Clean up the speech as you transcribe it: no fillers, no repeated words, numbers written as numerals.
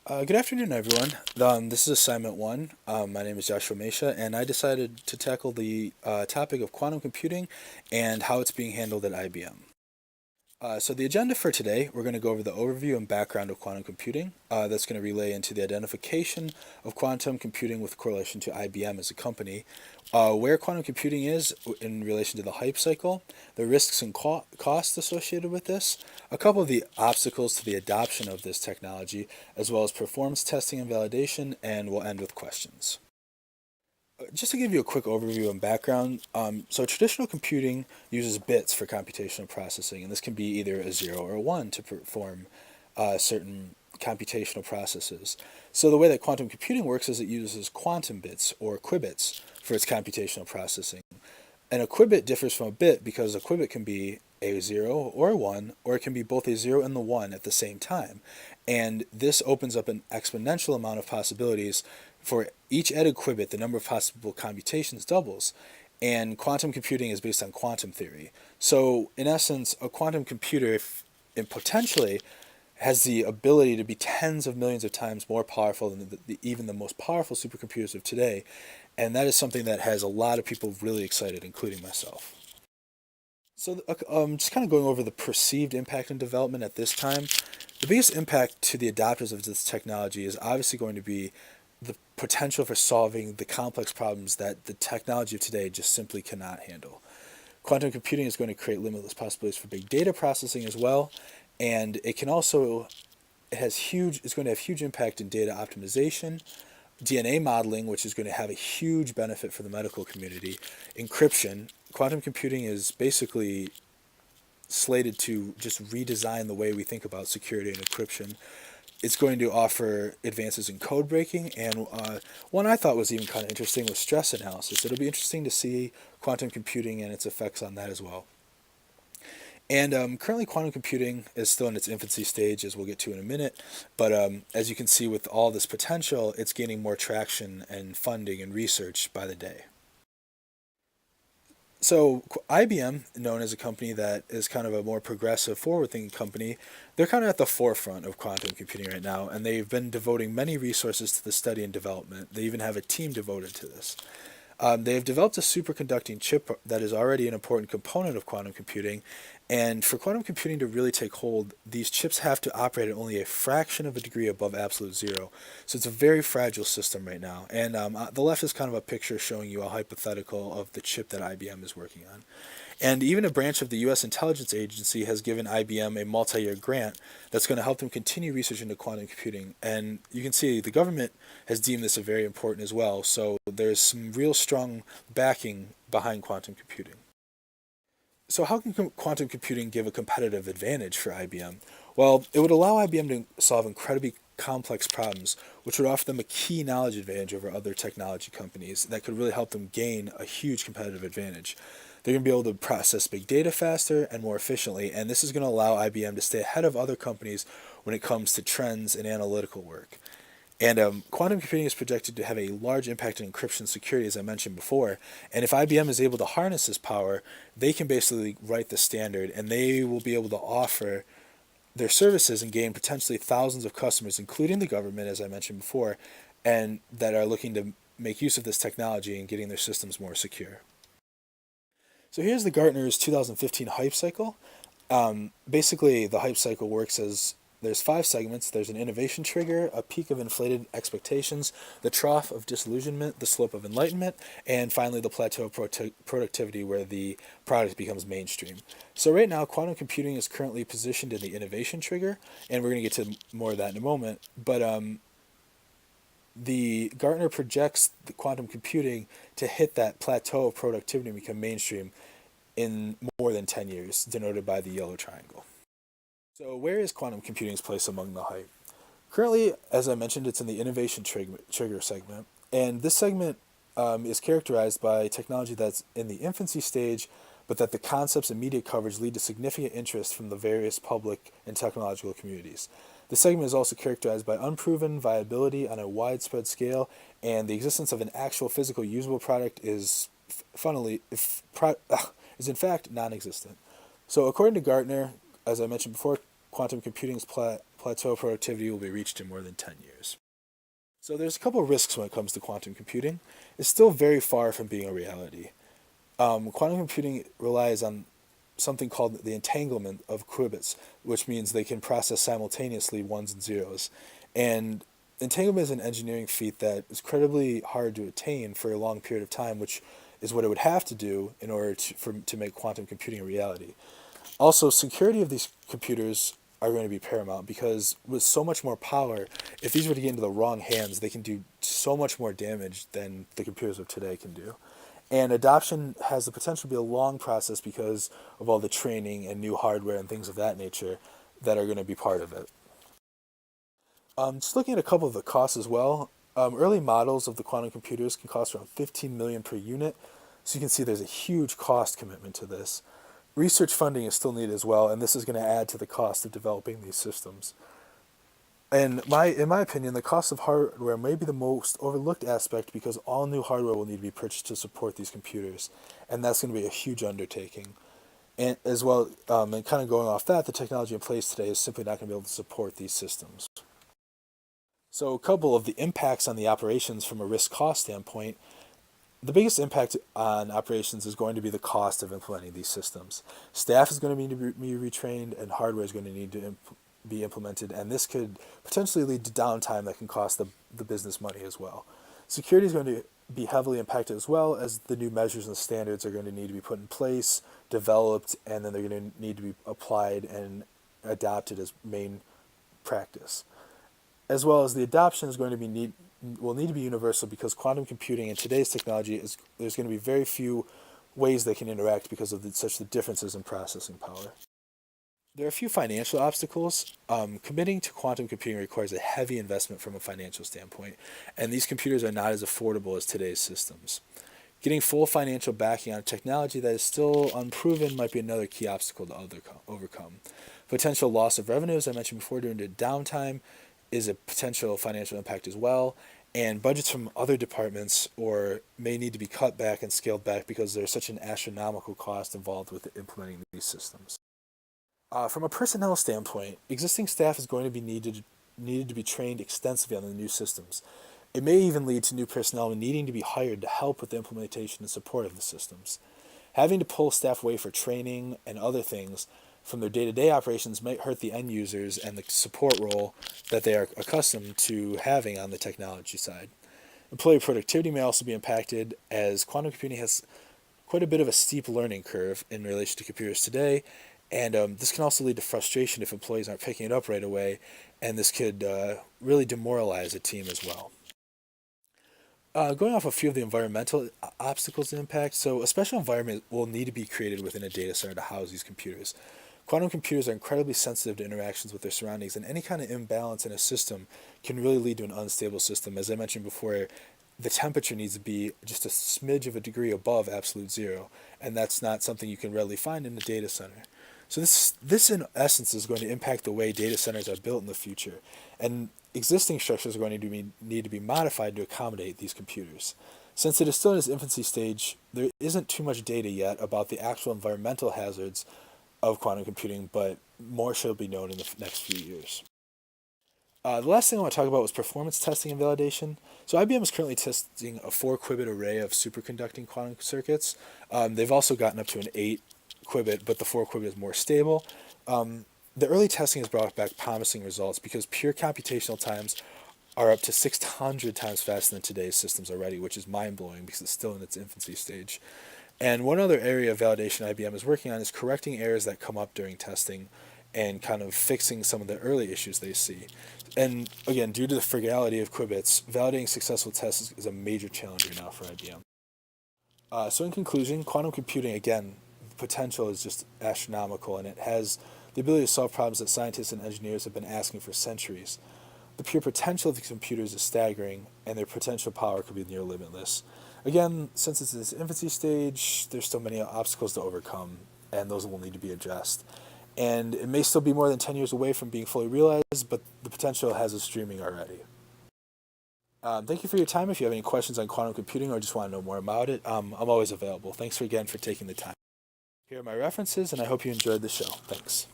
Good afternoon, everyone. This is Assignment 1. My name is Joshua Macha, and I decided to tackle the topic of quantum computing and how it's being handled at IBM. So the agenda for today, we're going to go over the overview and background of quantum computing. That's going to relay into the identification of quantum computing with correlation to IBM as a company, where quantum computing is in relation to the hype cycle, the risks and costs associated with this, a couple of the obstacles to the adoption of this technology, as well as performance testing and validation, and we'll end with questions. Just to give you a quick overview and background, so traditional computing uses bits for computational processing, and this can be either a 0 or a 1 to perform certain computational processes. So the way that quantum computing works is it uses quantum bits, or qubits, for its computational processing. And a qubit differs from a bit because a qubit can be a 0 or a 1, or it can be both a 0 and the 1 at the same time. And this opens up an exponential amount of possibilities. For each added qubit, the number of possible computations doubles. And quantum computing is based on quantum theory. So, in essence, a quantum computer, if it potentially has the ability to be tens of millions of times more powerful than even the most powerful supercomputers of today. And that is something that has a lot of people really excited, including myself. So, just kind of going over the perceived impact and development at this time, the biggest impact to the adopters of this technology is obviously going to be the potential for solving the complex problems that the technology of today just simply cannot handle. Quantum computing is going to create limitless possibilities for big data processing as well, and it's going to have huge impact in data optimization, DNA modeling, which is going to have a huge benefit for the medical community, encryption. Quantum computing is basically slated to just redesign the way we think about security and encryption. It's going to offer advances in code breaking, and one I thought was even kind of interesting was stress analysis. It'll be interesting to see quantum computing and its effects on that as well. And currently, quantum computing is still in its infancy stage, as we'll get to in a minute. But as you can see, with all this potential, it's gaining more traction and funding and research by the day. So IBM, known as a company that is kind of a more progressive, forward-thinking company, they're kind of at the forefront of quantum computing right now, and they've been devoting many resources to the study and development. They even have a team devoted to this. They have developed a superconducting chip that is already an important component of quantum computing. And for quantum computing to really take hold, these chips have to operate at only a fraction of a degree above absolute zero. So it's a very fragile system right now. And the left is kind of a picture showing you a hypothetical of the chip that IBM is working on. And even a branch of the U.S. intelligence agency has given IBM a multi-year grant that's going to help them continue research into quantum computing. And you can see the government has deemed this a very important as well. So there's some real strong backing behind quantum computing. So how can quantum computing give a competitive advantage for IBM? Well, it would allow IBM to solve incredibly complex problems, which would offer them a key knowledge advantage over other technology companies that could really help them gain a huge competitive advantage. They're going to be able to process big data faster and more efficiently, and this is going to allow IBM to stay ahead of other companies when it comes to trends in analytical work. And quantum computing is projected to have a large impact in encryption security, as I mentioned before. And if IBM is able to harness this power, they can basically write the standard, and they will be able to offer their services and gain potentially thousands of customers, including the government, as I mentioned before, and that are looking to make use of this technology and getting their systems more secure. So here's the Gartner's 2015 hype cycle. Basically, the hype cycle works as there's five segments. There's an innovation trigger, a peak of inflated expectations, the trough of disillusionment, the slope of enlightenment, and finally the plateau of productivity where the product becomes mainstream. So right now, quantum computing is currently positioned in the innovation trigger, and we're going to get to more of that in a moment. But the Gartner projects the quantum computing to hit that plateau of productivity and become mainstream in more than 10 years, denoted by the yellow triangle. So where is quantum computing's place among the hype? Currently, as I mentioned, it's in the innovation trigger segment, and this segment is characterized by technology that's in the infancy stage, but that the concepts and media coverage lead to significant interest from the various public and technological communities. The segment is also characterized by unproven viability on a widespread scale, and the existence of an actual physical usable product is is in fact non-existent. So according to Gartner, as I mentioned before, quantum computing's plateau productivity will be reached in more than 10 years. So there's a couple of risks when it comes to quantum computing. It's still very far from being a reality. Quantum computing relies on something called the entanglement of qubits, which means they can process simultaneously ones and zeros. And entanglement is an engineering feat that is incredibly hard to attain for a long period of time, which is what it would have to do in order to make quantum computing a reality. Also, security of these computers are going to be paramount because with so much more power, if these were to get into the wrong hands, they can do so much more damage than the computers of today can do. And adoption has the potential to be a long process because of all the training and new hardware and things of that nature that are going to be part of it. Just looking at a couple of the costs as well, early models of the quantum computers can cost around 15 million per unit, so you can see there's a huge cost commitment to this. Research funding is still needed as well, and this is going to add to the cost of developing these systems. And in my opinion, the cost of hardware may be the most overlooked aspect because all new hardware will need to be purchased to support these computers, and that's going to be a huge undertaking. And as well, and kind of going off that, the technology in place today is simply not going to be able to support these systems. So a couple of the impacts on the operations from a risk-cost standpoint. The biggest impact on operations is going to be the cost of implementing these systems. Staff is going to need to be retrained, and hardware is going to need to be implemented, and this could potentially lead to downtime that can cost the business money as well. Security is going to be heavily impacted as well, as the new measures and standards are going to need to be put in place, developed, and then they're going to need to be applied and adopted as main practice. As well as the adoption is going to be will need to be universal because quantum computing and today's technology there's going to be very few ways they can interact because of such the differences in processing power. There are a few financial obstacles. Committing to quantum computing requires a heavy investment from a financial standpoint, and these computers are not as affordable as today's systems. Getting full financial backing on a technology that is still unproven might be another key obstacle to overcome. Potential loss of revenue, as I mentioned before, during the downtime is a potential financial impact as well, and budgets from other departments may need to be cut back and scaled back because there's such an astronomical cost involved with implementing these systems. From a personnel standpoint, existing staff is going to be needed to be trained extensively on the new systems. It may even lead to new personnel needing to be hired to help with the implementation and support of the systems. Having to pull staff away for training and other things from their day-to-day operations might hurt the end users and the support role that they are accustomed to having on the technology side. Employee productivity may also be impacted, as quantum computing has quite a bit of a steep learning curve in relation to computers today, and this can also lead to frustration if employees aren't picking it up right away, and this could really demoralize a team as well. Going off a few of the environmental obstacles and impacts, so a special environment will need to be created within a data center to house these computers. Quantum computers are incredibly sensitive to interactions with their surroundings, and any kind of imbalance in a system can really lead to an unstable system. As I mentioned before, the temperature needs to be just a smidge of a degree above absolute zero, and that's not something you can readily find in a data center. So this in essence is going to impact the way data centers are built in the future, and existing structures are going to need to be modified to accommodate these computers. Since it is still in its infancy stage, there isn't too much data yet about the actual environmental hazards of quantum computing, but more shall be known in the next few years. The last thing I want to talk about was performance testing and validation. So IBM is currently testing a 4-qubit array of superconducting quantum circuits. They've also gotten up to an 8-qubit, but the 4-qubit is more stable. The early testing has brought back promising results because pure computational times are up to 600 times faster than today's systems already, which is mind-blowing because it's still in its infancy stage. And one other area of validation IBM is working on is correcting errors that come up during testing and kind of fixing some of the early issues they see. And again, due to the frugality of qubits, validating successful tests is a major challenge right now for IBM. So in conclusion, quantum computing, again, the potential is just astronomical, and it has the ability to solve problems that scientists and engineers have been asking for centuries. The pure potential of these computers is staggering, and their potential power could be near limitless. Again, since it's in its infancy stage, there's still many obstacles to overcome, and those will need to be addressed. And it may still be more than 10 years away from being fully realized, but the potential has us streaming already. Thank you for your time. If you have any questions on quantum computing or just want to know more about it, I'm always available. Thanks again for taking the time. Here are my references, and I hope you enjoyed the show. Thanks.